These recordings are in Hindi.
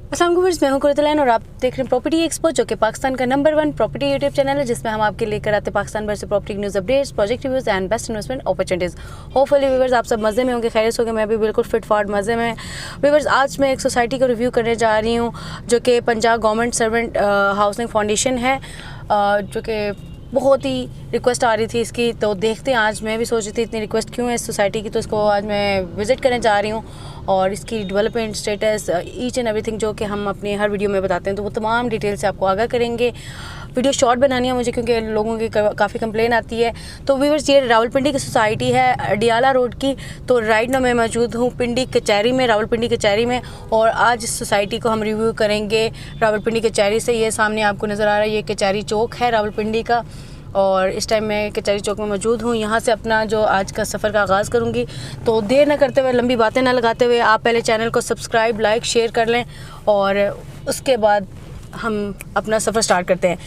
अस्सलाम वालेकुम, मैं हूं कुरतलैन और आप देख रहे हैं प्रॉपर्टी एक्सपर्ट, जो कि पाकिस्तान का नंबर 1 प्रॉपर्टी यूट्यूब चैनल है, जिसमें हम आपके लेकर आते हैं पाकिस्तान भर से property news updates, project reviews and best investment opportunities. Hopefully viewers आप सब मज़े में होंगे, खैरियत होंगे। मैं भी बिल्कुल फिट फाट मज़े में। व्यूअर्स आज मैं एक सोसाइटी का रिव्यू करने जा रही हूँ, जो कि Punjab government servant housing foundation है, जो कि बहुत ही रिक्वेस्ट आ रही थी इसकी। तो देखते हैं, आज मैं भी सोच रही थी इतनी रिक्वेस्ट क्यों है इस सोसाइटी की, तो इसको आज मैं विज़िट करने जा रही हूँ और इसकी development status, each and everything जो कि हम अपने हर वीडियो में बताते हैं, तो वो तमाम डिटेल से आपको आगाह करेंगे। वीडियो शॉर्ट बनानी है मुझे, क्योंकि लोगों की काफ़ी कंप्लेन आती है। तो व्यूअर्स, ये रावलपिंडी की सोसाइटी है, अडियाला रोड की। तो राइट नाउ मैं मौजूद हूँ पिंडी कचहरी में, रावलपिंडी कचहरी में, और आज इस सोसाइटी को हम रिव्यू करेंगे रावलपिंडी कचहरी से। ये सामने आपको नज़र आ रहा है, ये कचहरी चौक है रावलपिंडी का, और इस टाइम मैं कचहरी चौक में मौजूद हूँ। यहाँ से अपना जो आज का सफ़र का आगाज़ करूँगी। तो देर न करते हुए, लंबी बातें ना लगाते हुए, आप पहले चैनल को सब्सक्राइब, लाइक, शेयर कर लें, और उसके बाद हम अपना सफ़र स्टार्ट करते हैं।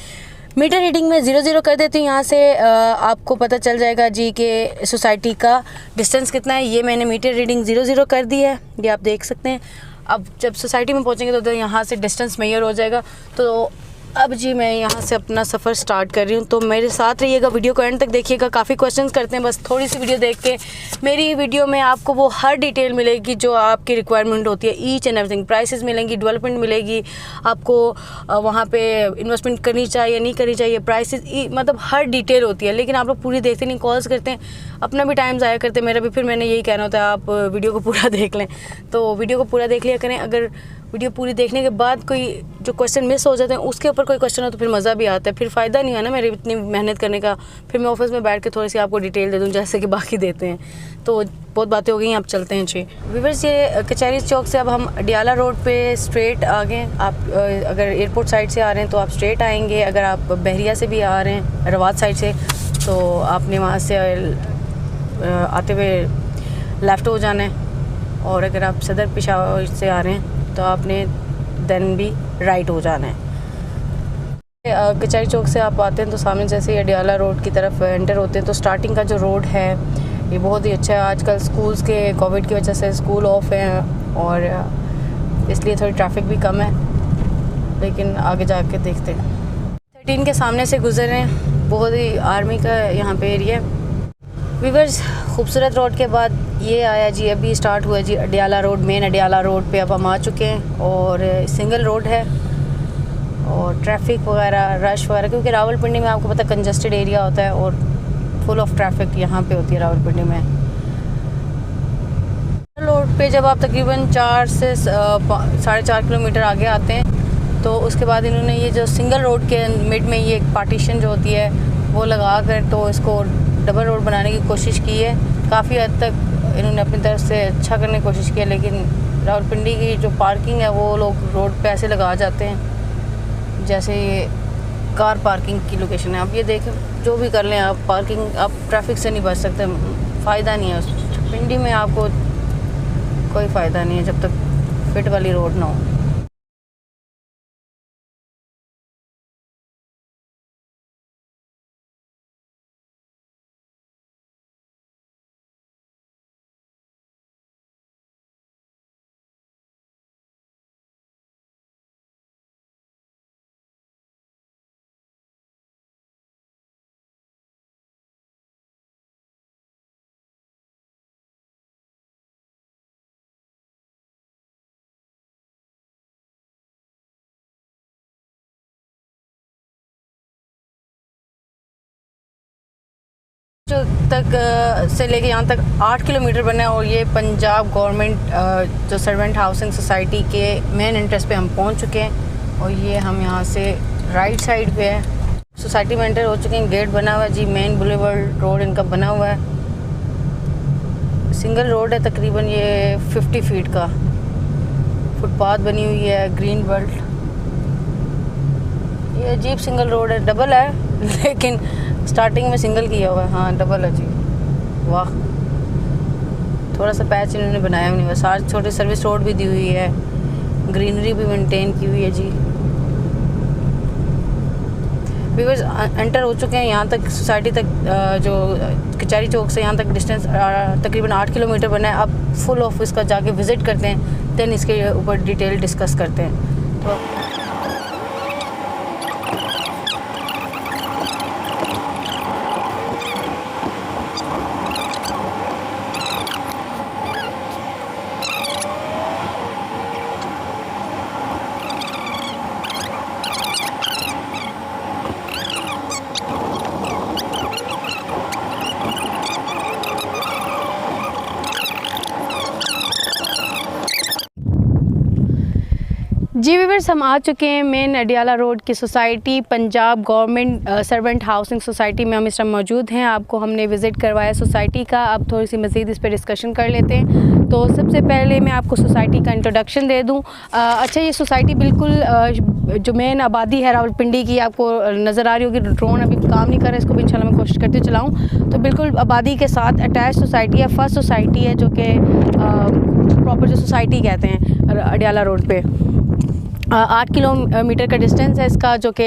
मीटर रीडिंग में 0-0 कर देती हूँ। यहाँ से आपको पता चल जाएगा जी कि सोसाइटी का डिस्टेंस कितना है। ये मैंने मीटर रीडिंग 0-0 कर दी है, ये आप देख सकते हैं। अब जब सोसाइटी में पहुँचेंगे तो यहाँ से डिस्टेंस मेजर हो जाएगा। तो अब जी मैं यहाँ से अपना सफ़र स्टार्ट कर रही हूँ, तो मेरे साथ रहिएगा, वीडियो को एंड तक देखिएगा। काफ़ी क्वेश्चंस करते हैं, बस थोड़ी सी वीडियो देख के मेरी वीडियो में आपको वो हर डिटेल मिलेगी जो आपकी रिक्वायरमेंट होती है, ईच एंड एवरीथिंग। प्राइसेस मिलेंगी, डेवलपमेंट मिलेगी आपको, वहाँ पे इन्वेस्टमेंट करनी चाहिए नहीं करनी चाहिए, प्राइसेस, मतलब हर डिटेल होती है। लेकिन आप लोग पूरी देखते नहीं, कॉल्स करते हैं, अपना भी टाइम ज़ाया करते हैं, मेरा भी। फिर मैंने यही कहना होता है आप वीडियो को पूरा देख लें। तो वीडियो को पूरा देख लिया करें। अगर वीडियो पूरी देखने के बाद कोई जो क्वेश्चन मिस हो जाते हैं, उसके ऊपर कोई क्वेश्चन हो तो फिर मज़ा भी आता है, फिर फ़ायदा नहीं है ना मेरी इतनी मेहनत करने का। फिर मैं ऑफिस में बैठ के थोड़ी सी आपको डिटेल दे दूँ जैसे कि बाकी देते हैं। तो बहुत बातें हो गई, आप चलते हैं जी। व्यूअर्स, ये कचहरी चौक से अब हम अडियाला रोड पे स्ट्रेट आ गए। आप अगर एयरपोर्ट साइड से आ रहे हैं तो आप स्ट्रेट आएँगे। अगर आप बहरिया से भी आ रहे हैं, रवात साइड से, तो आपने वहाँ से आते हुए लेफ़्ट हो जाना है। और अगर आप सदर पेशावर से आ रहे हैं तो आपने देन भी राइट हो जाना है। कचहरी चौक से आप आते हैं तो सामने जैसे अडियाला रोड की तरफ एंटर होते हैं तो स्टार्टिंग का जो रोड है ये बहुत ही अच्छा है। आजकल स्कूल्स के कोविड की वजह से स्कूल ऑफ हैं और इसलिए थोड़ी ट्रैफिक भी कम है, लेकिन आगे जाके देखते हैं। 13 के सामने से गुजरे, बहुत ही आर्मी का यहाँ पे एरिया है। व्यूअर्स, खूबसूरत रोड के बाद ये आया जी, अभी स्टार्ट हुआ जी Adiala road. Main Adiala road पे अब हम आ चुके हैं और सिंगल रोड है और ट्रैफिक वगैरह, रश वगैरह, क्योंकि रावलपिंडी में आपको पता कंजस्टेड एरिया होता है और फुल ऑफ ट्रैफिक यहाँ पे होती है रावलपिंडी में। रोड पे जब आप तकरीबन 4 से 4.5 किलोमीटर आगे आते हैं तो उसके बाद इन्होंने ये जो सिंगल रोड के मिड में ये एक पार्टीशन जो होती है वो लगा कर तो इसको डबल रोड बनाने की कोशिश की है। काफ़ी हद तक इन्होंने अपनी तरफ से अच्छा करने की कोशिश की है, लेकिन रावलपिंडी की जो पार्किंग है वो लोग रोड पे ऐसे लगा जाते हैं जैसे ये कार पार्किंग की लोकेशन है। आप ये देखें, जो भी कर लें आप, पार्किंग, आप ट्रैफिक से नहीं बच सकते, फ़ायदा नहीं है उस पिंडी में, आपको कोई फ़ायदा नहीं है जब तक फिट वाली रोड ना हो। जो तक से लेके यहाँ तक 8 किलोमीटर बना है और ये पंजाब गवर्नमेंट जो सर्वेंट हाउसिंग सोसाइटी के मेन एंट्रेंस पे हम पहुँच चुके हैं। और ये हम यहाँ से राइट साइड पे है, सोसाइटी में एंटर हो चुके हैं। गेट बना हुआ है जी, मेन बुलेवर्ड रोड इनका बना हुआ है, सिंगल रोड है, तकरीबन ये 50 फीट का, फुटपाथ बनी हुई है, ग्रीन बेल्ट। ये अजीब सिंगल रोड है, डबल है लेकिन स्टार्टिंग में सिंगल किया हुआ है। हाँ, डबल है जी, वाह, थोड़ा सा पैच इन्होंने बनाया हुआ नहीं हुआ। साथ छोटी सर्विस रोड भी दी हुई है, ग्रीनरी भी मेंटेन की हुई है जी। व्यूअर्स, एंटर हो चुके हैं यहाँ तक, सोसाइटी तक, जो कचहरी चौक से यहाँ तक डिस्टेंस तकरीबन 8 किलोमीटर बना है। अब फुल ऑफ इसका जाके विज़िट करते हैं, दैन इसके ऊपर डिटेल डिस्कस करते हैं। जी व्यूअर्स, हम आ चुके हैं मेन अडियाला रोड की society Punjab government servant housing society में हम इस टाइम मौजूद हैं। आपको हमने विज़िट करवाया सोसाइटी का। अब थोड़ी सी मज़ीद इस पर डिस्कशन कर लेते हैं। तो सबसे पहले मैं आपको सोसाइटी का इंट्रोडक्शन दे दूं। अच्छा, ये सोसाइटी बिल्कुल जो मेन आबादी है रावलपिंडी की, आपको नज़र आ रही होगी। ड्रोन अभी काम नहीं कर रहा है, इसको भी इंशाल्लाह मैं कोशिश करती चलाऊँ। तो बिल्कुल आबादी के साथ अटैच सोसाइटी है, फर्स्ट सोसाइटी है जो कि प्रॉपर जो सोसाइटी कहते हैं अडियाला रोड पे। 8 किलोमीटर का डिस्टेंस है इसका, जो कि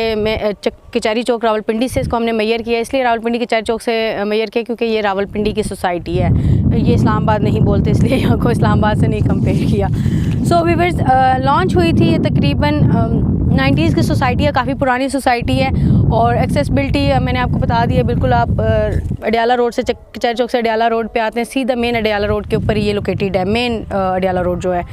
कचहरी चौक रावलपिंडी से इसको हमने मैयर किया। इसलिए रावलपिंडी कचहरी चौक से मैयर किया क्योंकि ये रावलपिंडी की सोसाइटी है, ये इस्लामाबाद नहीं बोलते, इसलिए यहाँ को इस्लामाबाद से नहीं कंपेयर किया। सो व्यूअर्स, लॉन्च हुई थी ये तकरीबन 90s की सोसाइटी है, काफ़ी पुरानी सोसाइटी है। और एक्सेसिबिलिटी मैंने आपको बता दिया, बिल्कुल आप अडियाला रोड से कचहरी चौक से अडियाला रोड पे आते हैं, सीधा मेन अडियाला रोड के ऊपर ये लोकेटेड है मेन अडियाला रोड जो है।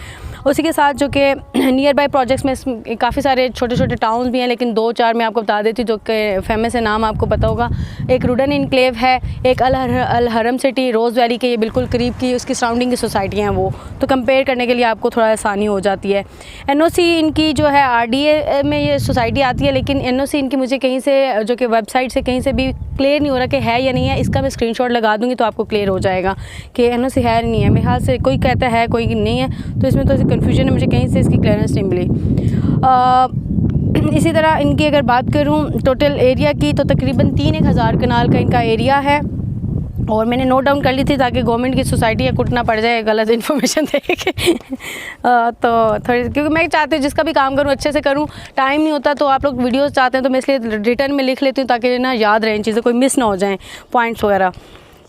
उसी के साथ जो कि नियर बाय प्रोजेक्ट्स में काफ़ी सारे छोटे छोटे टाउन्स भी हैं, लेकिन 2-4 मैं आपको बता देती हूँ जो कि फेमस है, नाम आपको पता होगा। एक रुडन इनक्लेव है, एक अल हरम सिटी रोज़ वैली के ये बिल्कुल करीब की उसकी सराउंडिंग की सोसाइटियाँ हैं, वो तो कंपेयर करने के लिए आपको थोड़ा आसानी हो जाती है। NOC इनकी जो है RDA में ये सोसाइटी आती है, लेकिन NOC इनकी मुझे कहीं से जो कि वेबसाइट से कहीं से भी क्लियर नहीं हो रहा कि है या नहीं है। इसका मैं स्क्रीनशॉट लगा दूँगी तो आपको क्लियर हो जाएगा कि NOC है या नहीं है। मेरे ख्याल से कोई कहता है कोई नहीं है, तो इसमें तो कन्फ्यूजन है, मुझे कहीं से इसकी क्लियरेंस नहीं मिली। इसी तरह इनकी अगर बात करूं टोटल एरिया की, तो तकरीबन 3-1000 कनाल का इनका एरिया है। और मैंने नोट डाउन कर ली थी ताकि गवर्नमेंट की सोसाइटी या कुटना पड़ जाए गलत इन्फॉर्मेशन दे के। तो थोड़ी, क्योंकि मैं चाहती हूँ जिसका भी काम करूँ अच्छे से करूँ, टाइम नहीं होता तो आप लोग वीडियोस चाहते हैं तो मैं इसलिए रिटर्न में लिख लेती हूँ ताकि ना याद रहें चीज़ें, कोई मिस ना हो जाएँ पॉइंट्स वगैरह।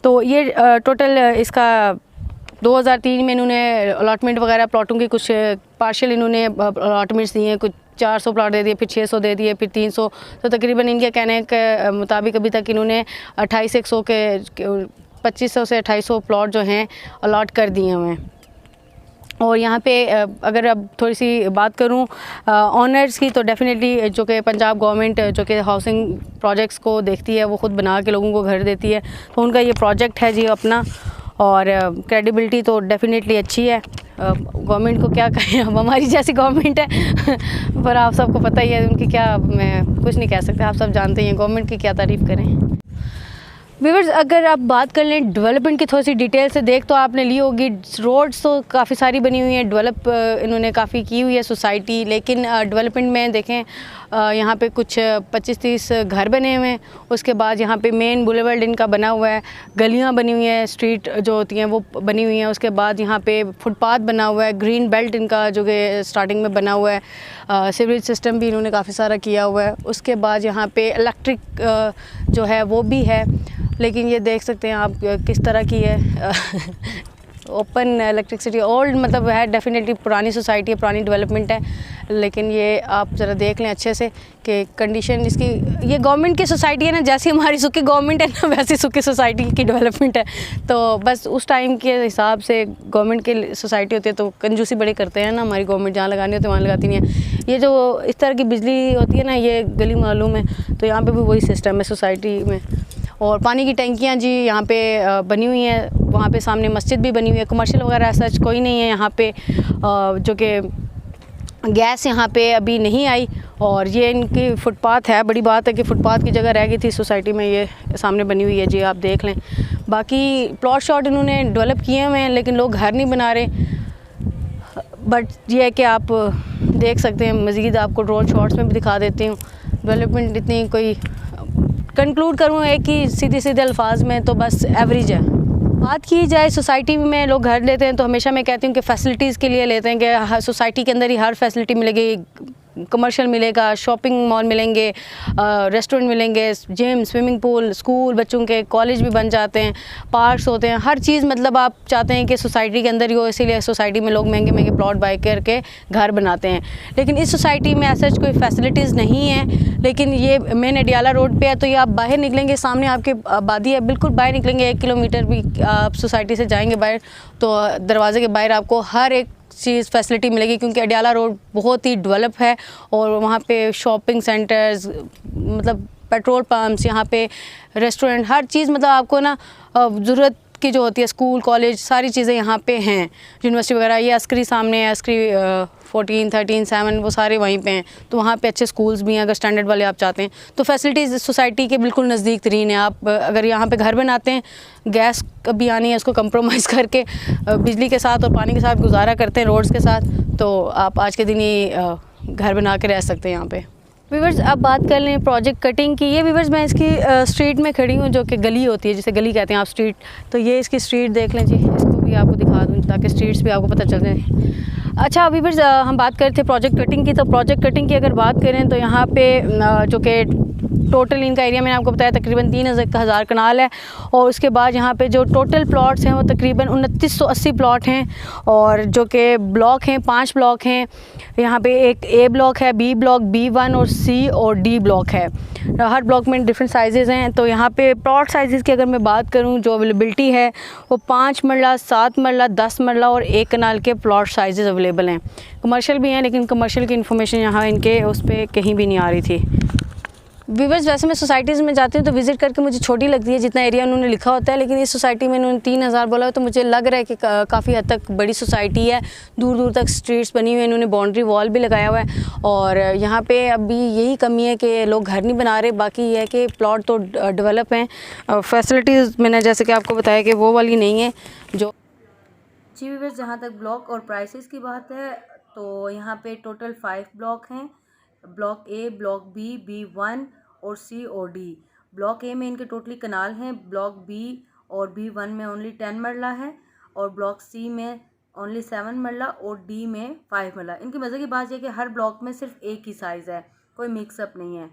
तो ये टोटल इसका 2003 में इन्होंने अलॉटमेंट वगैरह प्लॉटों की कुछ पार्शियल इन्होंने अलॉटमेंट्स दिए हैं, कुछ 400 प्लॉट दे दिए, फिर 600 दे दिए, फिर 300। तो तकरीबन इनके कहने के मुताबिक अभी तक इन्होंने 2800 के 2500 से 2800 प्लॉट जो हैं अलॉट कर दिए हुए हैं। और यहाँ पे अगर अब थोड़ी सी बात करूँ ऑनर्स की, तो डेफिनेटली जो कि पंजाब गवर्नमेंट जो कि हाउसिंग प्रोजेक्ट्स को देखती है, वो ख़ुद बना के लोगों को घर देती है, तो उनका ये प्रोजेक्ट है जी अपना। और क्रेडिबिलिटी तो डेफिनेटली अच्छी है। गवर्नमेंट को क्या कहें, अब हमारी जैसी गवर्नमेंट है पर आप सबको पता ही है उनकी क्या, मैं कुछ नहीं कह सकते, आप सब जानते हैं गवर्नमेंट की क्या तारीफ़ करें। व्यूअर्स, अगर आप बात कर लें डेवलपमेंट की थोड़ी सी डिटेल से देख तो आपने ली होगी, रोड्स तो काफ़ी सारी बनी हुई हैं, डेवलप इन्होंने काफ़ी की हुई है सोसाइटी। लेकिन डेवलपमेंट में देखें यहाँ पे कुछ 25-30 घर बने हुए हैं। उसके बाद यहाँ पे मेन बुलेवर्ड इनका बना हुआ है, गलियाँ बनी हुई हैं, स्ट्रीट जो होती हैं वो बनी हुई हैं। उसके बाद यहाँ पे फुटपाथ बना हुआ है, ग्रीन बेल्ट इनका जो कि स्टार्टिंग में बना हुआ है, सीवरेज सिस्टम भी इन्होंने काफ़ी सारा किया हुआ है। उसके बाद यहाँ पे इलेक्ट्रिक जो है वो भी है, लेकिन ये देख सकते हैं आप किस तरह की है ओपन इलेक्ट्रिसिटी। ओल्ड मतलब है, डेफिनेटली पुरानी सोसाइटी है, पुरानी डेवलपमेंट है, लेकिन ये आप ज़रा देख लें अच्छे से कि कंडीशन इसकी, ये गवर्नमेंट की सोसाइटी है ना, जैसी हमारी सुखी गवर्नमेंट है ना वैसी सुखी सोसाइटी की डेवलपमेंट है। तो बस उस टाइम के हिसाब से गवर्नमेंट की सोसाइटी होती है तो कंजूसी बड़ी करते हैं ना, हमारी गवर्नमेंट जहाँ लगानी होती है वहाँ लगाती नहीं है। ये जो इस तरह की बिजली होती है ना, ये गली मालूम है, तो यहाँ पर भी वही सिस्टम है सोसाइटी में। और पानी की टंकियाँ जी यहाँ पे बनी हुई हैं, वहाँ पे सामने मस्जिद भी बनी हुई है। कमर्शियल वगैरह सच कोई नहीं है यहाँ पे, जो कि गैस यहाँ पे अभी नहीं आई। और ये इनकी फुटपाथ है, बड़ी बात है कि फुटपाथ की जगह रह गई थी सोसाइटी में, ये सामने बनी हुई है जी, आप देख लें। बाकी प्लॉट शॉट इन्होंने डेवलप किए हुए हैं, लेकिन लोग घर नहीं बना रहे। बट ये है कि आप देख सकते हैं, मज़ीद आपको ड्रोन शॉट्स में भी दिखा देती हूँ। डेवलपमेंट इतनी कोई, कंक्लूड करूँ एक ही सीधे अल्फाज में, तो बस एवरेज है। बात की जाए सोसाइटी में लोग घर लेते हैं तो हमेशा मैं कहती हूँ कि फ़ैसिलिटीज़ के लिए लेते हैं कि सोसाइटी के अंदर ही हर फैसिलिटी मिलेगी, कमर्शियल मिलेगा, शॉपिंग मॉल मिलेंगे, रेस्टोरेंट मिलेंगे, जिम, स्विमिंग पूल, स्कूल बच्चों के, कॉलेज भी बन जाते हैं, पार्क्स होते हैं, हर चीज़ मतलब आप चाहते हैं कि सोसाइटी के अंदर ही हो, इसीलिए सोसाइटी में लोग महंगे महंगे प्लॉट बाय करके घर बनाते हैं। लेकिन इस सोसाइटी में ऐसा कोई फैसिलिटीज़ नहीं है। लेकिन ये मेन अडियाला रोड पे है, तो ये आप बाहर निकलेंगे, सामने आपके आबादी है, बिल्कुल बाहर निकलेंगे 1 किलोमीटर भी आप सोसाइटी से जाएंगे बाहर, तो दरवाजे के बाहर आपको हर एक चीज़ फैसिलिटी मिलेगी, क्योंकि अडियाला रोड बहुत ही डेवलप है और वहाँ पे शॉपिंग सेंटर्स, मतलब पेट्रोल पंप्स, यहाँ पे रेस्टोरेंट, हर चीज़ मतलब आपको ना ज़रूरत की जो होती है, स्कूल, कॉलेज, सारी चीज़ें यहाँ पे हैं, यूनिवर्सिटी वगैरह। ये अस्करी सामने है, अस्करी 14, 13, 7 वो सारे वहीं पे हैं, तो वहाँ पे अच्छे स्कूल्स भी हैं अगर स्टैंडर्ड वाले आप चाहते हैं। तो फैसिलिटीज़ सोसाइटी के बिल्कुल नज़दीक तरीन है। आप अगर यहाँ पे घर बनाते हैं, गैस कभी आनी है, उसको कंप्रोमाइज़ करके बिजली के साथ और पानी के साथ गुजारा करते हैं, रोड्स के साथ, तो आप आज के दिन ही घर बना के रह सकते हैं यहाँ पे। व्यूवर्स, अब बात कर लें प्रोजेक्ट कटिंग की। ये व्यूवर्स, मैं इसकी स्ट्रीट में खड़ी हूँ, जो कि गली होती है, जिसे गली कहते हैं आप, स्ट्रीट। तो ये इसकी स्ट्रीट देख लें जी, इसको भी आपको दिखा दूँ ताकि स्ट्रीट्स भी आपको पता चल जाए। अच्छा व्यूवर्स, हम बात करते थे प्रोजेक्ट कटिंग की। तो प्रोजेक्ट कटिंग की अगर बात करें तो यहाँ पे जो कि टोटल इनका एरिया मैंने आपको बताया तकरीबन 3000 कनाल है, और उसके बाद यहाँ पे जो टोटल प्लॉट्स हैं वो तकरीबन 2980 प्लॉट हैं, और जो कि ब्लॉक हैं 5 ब्लॉक हैं। यहाँ पे एक ए ब्लॉक है, बी ब्लॉक, B1 और C और D ब्लॉक है। हर ब्लॉक में डिफरेंट साइजेज़ हैं। तो यहाँ पे प्लॉट साइज़ की अगर मैं बात करूँ, जो अवेलेबिलिटी है वो 5 मरला, 7 मरला, 10 मरला और 1 कनाल के प्लॉट साइजेज़ अवेलेबल हैं। कमर्शियल भी हैं, लेकिन कमर्शियल की इन्फॉर्मेशन यहाँ इनके उस पर कहीं भी नहीं आ रही थी। व्यूवर्स, वैसे मैं सोसाइटीज़ में जाती हूँ तो विज़िट करके मुझे छोटी लगती है जितना एरिया उन्होंने लिखा होता है, लेकिन इस सोसाइटी में उन्होंने 3000 बोला है, तो मुझे लग रहा है कि काफ़ी हद तक बड़ी सोसाइटी है। दूर दूर तक स्ट्रीट्स बनी हुई हैं, इन्होंने बाउंड्री वॉल भी लगाया हुआ है, और यहाँ पे अभी यही कमी है कि लोग घर नहीं बना रहे। बाकी ये है कि प्लॉट तो डेवलप हैं, फैसिलिटीज़ मैंने जैसे कि आपको बताया कि वो वाली नहीं है जो। जी व्यूवर्स, जहाँ तक ब्लॉक और प्राइसेस की बात है, तो यहाँ पे टोटल 5 ब्लॉक हैं। Block A, block B, B1 और C और D। ब्लॉक A में इनके टोटली कनाल हैं, ब्लॉक B और B1 में ओनली 10 मरला है, और ब्लॉक C में ओनली 7 मरला और D में 5 मरला। इनकी मज़े की बात यह कि हर ब्लॉक में सिर्फ एक ही साइज़ है, कोई मिक्सअप नहीं है।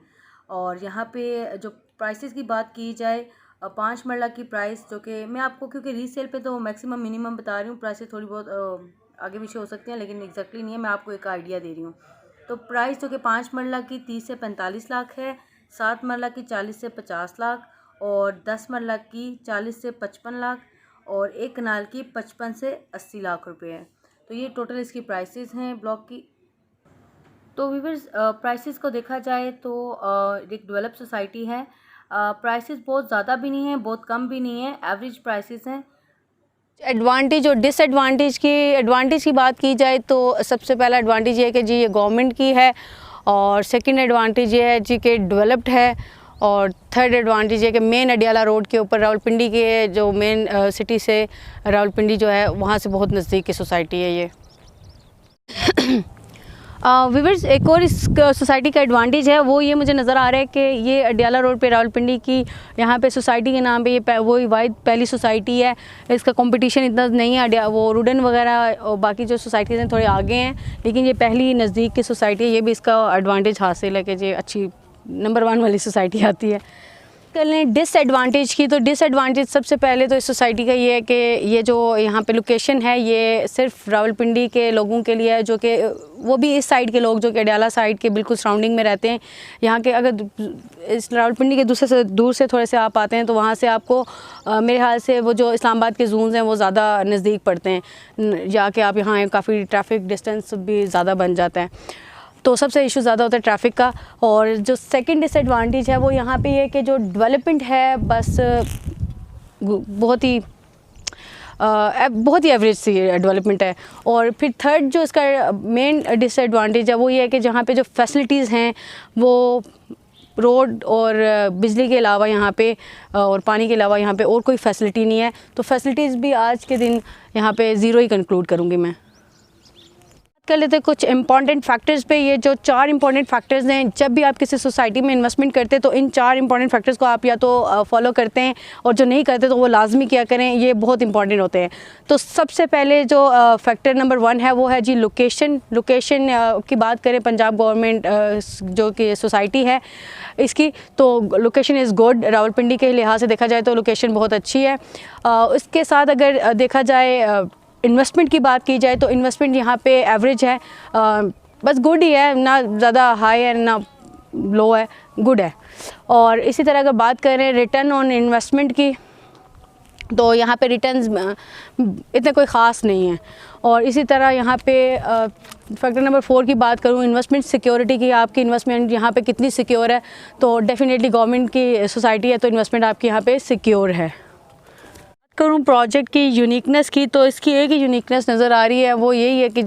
और यहाँ पे जो प्राइसेस की बात की जाए, 5 मरला की प्राइस, जो कि मैं आपको क्योंकि रीसेल पे तो मैक्सिमम मिनिमम बता रही हूँ, प्राइसेस थोड़ी बहुत आगे पीछे हो सकती हैं, लेकिन एग्जैक्टली नहीं है, मैं आपको एक आइडिया दे रही हूँ। तो प्राइस जो कि 5 मरला की 30 से 45 लाख है, 7 मरला की 40 से 50 लाख, और 10 मरला की 40 से 55 लाख, और 1 कनाल की 55 से 80 लाख रुपए है। तो ये टोटल इसकी प्राइसेस हैं ब्लॉक की। तो व्यूअर्स, प्राइसेस को देखा जाए तो एक डेवलप सोसाइटी है। प्राइसेस बहुत ज़्यादा भी नहीं है, बहुत कम भी नहीं है, एवरेज प्राइसेस हैं। एडवांटेज और डिसएडवांटेज की बात की जाए तो सबसे पहला एडवांटेज ये है कि जी ये गवर्नमेंट की है, और सेकंड एडवांटेज ये है जी कि डेवलप्ड है, और थर्ड एडवांटेज ये कि मेन अडियाला रोड के ऊपर रावलपिंडी के जो मेन सिटी से रावलपिंडी जो है वहाँ से बहुत नज़दीक की सोसाइटी है ये। व्यूअर्स, एक और इस सोसाइटी का एडवांटेज है, वो ये मुझे नज़र आ रहा है कि ये अडियाला रोड पे रावलपिंडी की यहाँ पे सोसाइटी के नाम पे ये वही वाइड पहली सोसाइटी है। इसका कंपटीशन इतना नहीं है, वो रूडन वगैरह और बाकी जो सोसाइटीज़ हैं थोड़े आगे हैं, लेकिन ये पहली नज़दीक की सोसाइटी है। ये भी इसका एडवांटेज हासिल है कि ये अच्छी नंबर 1 वाली सोसाइटी आती है। कर लें डिसएडवांटेज की, तो डिसएडवांटेज सबसे पहले तो इस सोसाइटी का ये है कि ये जो यहाँ पे लोकेशन है ये सिर्फ रावलपिंडी के लोगों के लिए है, जो कि वो भी इस साइड के लोग जो कि अडियाला साइड के बिल्कुल सराउंडिंग में रहते हैं। यहाँ के अगर इस रावलपिंडी के दूर से थोड़े से आप आते हैं तो वहाँ से आपको मेरे ख्याल से वो जो इस्लामाबाद के जोन्स हैं वो ज़्यादा नज़दीक पड़ते हैं, जाके आप यहाँ काफ़ी ट्रैफिक डिस्टेंस भी ज़्यादा बन जाता है, तो सबसे इशू ज़्यादा होता है ट्रैफिक का। और जो सेकंड डिसएडवांटेज है वो यहाँ पे ये कि जो डेवलपमेंट है बस बहुत ही एवरेज सी डेवलपमेंट है। और फिर थर्ड जो इसका मेन डिसएडवांटेज है वो ये है कि जहाँ पे जो फैसिलिटीज़ हैं वो रोड और बिजली के अलावा यहाँ पे और पानी के अलावा यहाँ पे और कोई फैसिलिटी नहीं है। तो फैसिलिटीज़ भी आज के दिन यहाँ पे ज़ीरो ही कंक्लूड करूँगी मैं। कर लेते हैं कुछ इंपॉर्टेंट फैक्टर्स पे। ये जो 4 इंपॉर्टेंट फैक्टर्स हैं, जब भी आप किसी सोसाइटी में इन्वेस्टमेंट करते हैं तो इन 4 इंपॉर्टेंट फैक्टर्स को आप या तो फॉलो करते हैं, और जो नहीं करते तो वो लाजमी किया करें, ये बहुत इंपॉर्टेंट होते हैं। तो सबसे पहले जो फैक्टर नंबर 1 है वो है जी लोकेशन। लोकेशन की बात करें पंजाब गवर्नमेंट जो कि सोसाइटी है इसकी, तो लोकेशन इज़ गुड। रावलपिंडी के लिहाज से देखा जाए तो लोकेशन बहुत अच्छी है। उसके साथ अगर देखा जाए इन्वेस्टमेंट की बात की जाए तो इन्वेस्टमेंट यहाँ पे एवरेज है, बस गुड ही है, ना ज़्यादा हाई है ना लो है, गुड है। और इसी तरह अगर बात करें रिटर्न ऑन इन्वेस्टमेंट की, तो यहाँ पे रिटर्न्स इतने कोई ख़ास नहीं है। और इसी तरह यहाँ पे फैक्टर नंबर 4 की बात करूँ, इन्वेस्टमेंट सिक्योरिटी की, आपकी इन्वेस्टमेंट यहाँ पे कितनी सिक्योर है, तो डेफिनेटली गवर्नमेंट की सोसाइटी है तो इन्वेस्टमेंट आपकी यहाँ पे सिक्योर है। करूँ प्रोजेक्ट की यूनिकनेस की, तो इसकी एक ही यूनिकनेस नज़र आ रही है, वो यही है कि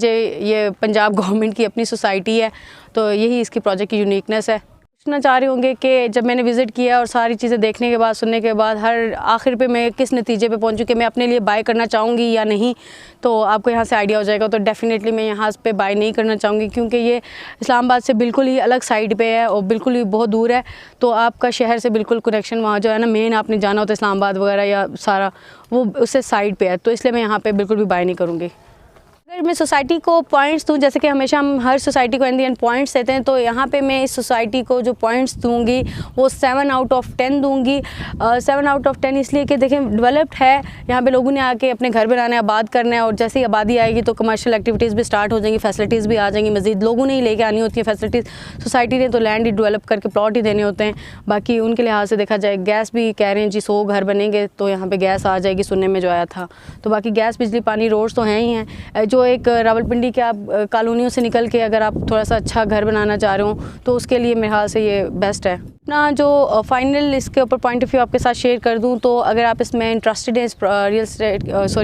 ये पंजाब गवर्नमेंट की अपनी सोसाइटी है, तो यही इसकी प्रोजेक्ट की यूनिकनेस है। पूछना चाह रहे होंगे कि जब मैंने विज़िट किया और सारी चीज़ें देखने के बाद, सुनने के बाद, हर आखिर पे मैं किस नतीजे पे पहुंचूँ कि मैं अपने लिए बाय करना चाहूँगी या नहीं, तो आपको यहाँ से आइडिया हो जाएगा। तो डेफ़िनेटली मैं यहाँ पे बाय नहीं करना चाहूँगी, क्योंकि ये इस्लामाबाद से बिल्कुल ही अलग साइड पे है और बिल्कुल ही बहुत दूर है। तो आपका शहर से बिल्कुल कनेक्शन वहाँ जो है ना, मेन आपने जाना होता है इस्लामाबाद वगैरह या सारा, वो उससे साइड पर है, तो इसलिए मैं यहाँ पर बिल्कुल भी बाय नहीं करूँगी। अगर मैं सोसाइटी को पॉइंट्स दूँ, जैसे कि हमेशा हम हर सोसाइटी को एट द एंड पॉइंट्स देते हैं, तो यहाँ पे मैं इस सोसाइटी को जो पॉइंट्स दूँगी वो 7 आउट ऑफ 10 दूँगी। 7 आउट ऑफ 10 इसलिए कि देखें डेवलप्ड है, यहाँ पे लोगों ने आके अपने घर बनाना है, आबाद करना है, और जैसे ही आबादी आएगी तो कमर्शियल एक्टिविटीज़ भी स्टार्ट हो जाएंगी, फैसिलिटीज़ भी आ जाएंगी, मज़ीद लोगों ने ही लेके आनी होती है फैसिलिटीज़। सोसाइटी ने तो लैंड ही डेवलप करके प्लॉट ही देने होते हैं। बाकी उनके लिहाज से देखा जाए, गैस भी कह रहे हैं जी 100 घर बनेंगे तो यहाँ पर गैस आ जाएगी, सुनने में जो आया था। तो बाकी गैस, बिजली, पानी, रोड्स तो हैं ही हैं। जो एक रावलपिंडी के आप कॉलोनियों से निकल के अगर आप थोड़ा सा अच्छा घर बनाना चाह रहे हो तो उसके लिए मेरे ख्याल से ये बेस्ट है। अपना जो फाइनल इसके ऊपर पॉइंट ऑफ व्यू आपके साथ शेयर कर दूं, तो अगर आप इसमें इंटरेस्टेड हैं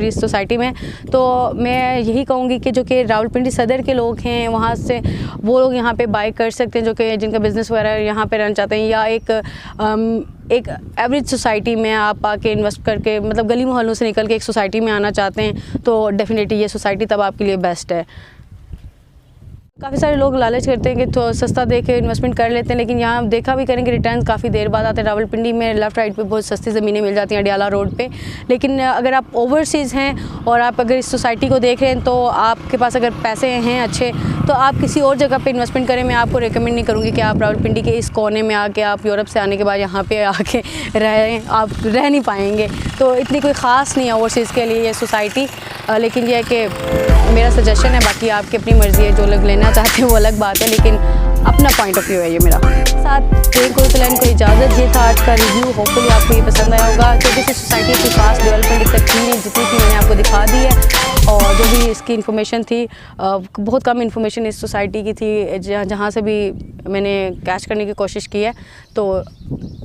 इस सोसाइटी में, तो मैं यही कहूँगी कि जो कि रावलपिंडी सदर के लोग हैं वहाँ से, वो लोग यहाँ पे बाय कर सकते हैं, जो कि जिनका बिज़नेस वगैरह यहाँ पे रहना चाहते हैं, या एक एवरेज सोसाइटी में आप आके इन्वेस्ट करके, मतलब गली मोहल्लों से निकल के एक सोसाइटी में आना चाहते हैं, तो डेफिनेटली ये सोसाइटी तब आपके लिए बेस्ट है। काफ़ी सारे लोग लालच करते हैं कि तो सस्ता दे के इन्वेस्टमेंट कर लेते हैं, लेकिन यहाँ देखा भी करेंगे रिटर्न काफ़ी देर बाद आते हैं। रावलपिंडी में लेफ़्ट राइट पे बहुत सस्ती ज़मीनें मिल जाती हैं अडियाला रोड पे, लेकिन अगर आप ओवरसीज़ हैं और आप अगर इस सोसाइटी को देख रहे हैं, तो आपके पास अगर पैसे हैं अच्छे, तो आप किसी और जगह पे इन्वेस्टमेंट करें। मैं आपको रिकमेंड नहीं करूँगी कि आप रावलपिंडी के इस कोने में आके, आप यूरोप से आने के बाद यहाँ पे आके रहें, आप रह नहीं पाएंगे। तो इतनी कोई ख़ास नहीं है ओवरसीज़ के लिए ये सोसाइटी, लेकिन यह है कि मेरा सजेशन है, बाकी आपकी अपनी मर्ज़ी है, जो लोग लेना चाहते हैं वो अलग बात है, लेकिन अपना पॉइंट ऑफ व्यू है ये मेरा। साथ को इजाज़त, ये था आज का रिव्यू। होपफुली आपको ये पसंद आया होगा, क्योंकि इस सोसाइटी की खास डेवलपमेंट तक थी नहीं, जितनी थी मैंने आपको दिखा दी है। और जो भी इसकी इन्फॉर्मेशन थी, बहुत कम इन्फॉर्मेशन इस सोसाइटी की थी, जहाँ से भी मैंने कैच करने की कोशिश की है। तो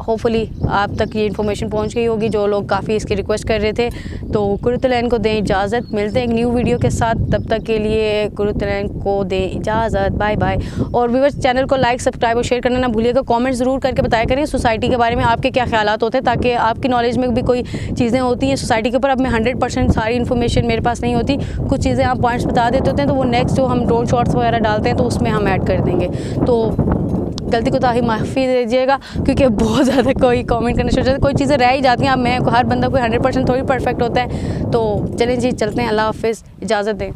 होपफुली आप तक ये इन्फॉर्मेशन पहुँच गई होगी, जो लोग काफ़ी इसकी रिक्वेस्ट कर रहे थे। तो कुरुतलैन को दें इजाज़त, मिलते हैं एक न्यू वीडियो के साथ, तब तक के लिए कुरुतलैन को दें इजाज़त, बाय बाय। और व्यूअर्स, चैनल को लाइक, सब्सक्राइब और शेयर करना ना भूलिएगा। कमेंट ज़रूर करके बताया करें सोसाइटी के बारे में आपके क्या ख्यालात होते हैं, ताकि आपकी नॉलेज में भी कोई चीज़ें होती हैं सोसाइटी के ऊपर। अब मैं 100% सारी इन्फॉर्मेशन मेरे पास नहीं होती, कुछ चीज़ें आप पॉइंट्स बता देते होते हैं, तो वो नेक्स्ट जो हम ड्रोन शॉट्स वगैरह डालते हैं तो उसमें हम ऐड कर देंगे। तो गलती को ताही माफ़ी दे दीजिएगा, क्योंकि बहुत ज़्यादा कोई कमेंट करने शुरू, कोई चीज़ें रह ही जाती हैं। अब मैं, हर बंदा कोई 100% थोड़ी परफेक्ट होता है। तो चलें जी, चलते हैं। अल्लाह हाफ़िज़, इजाज़त दें।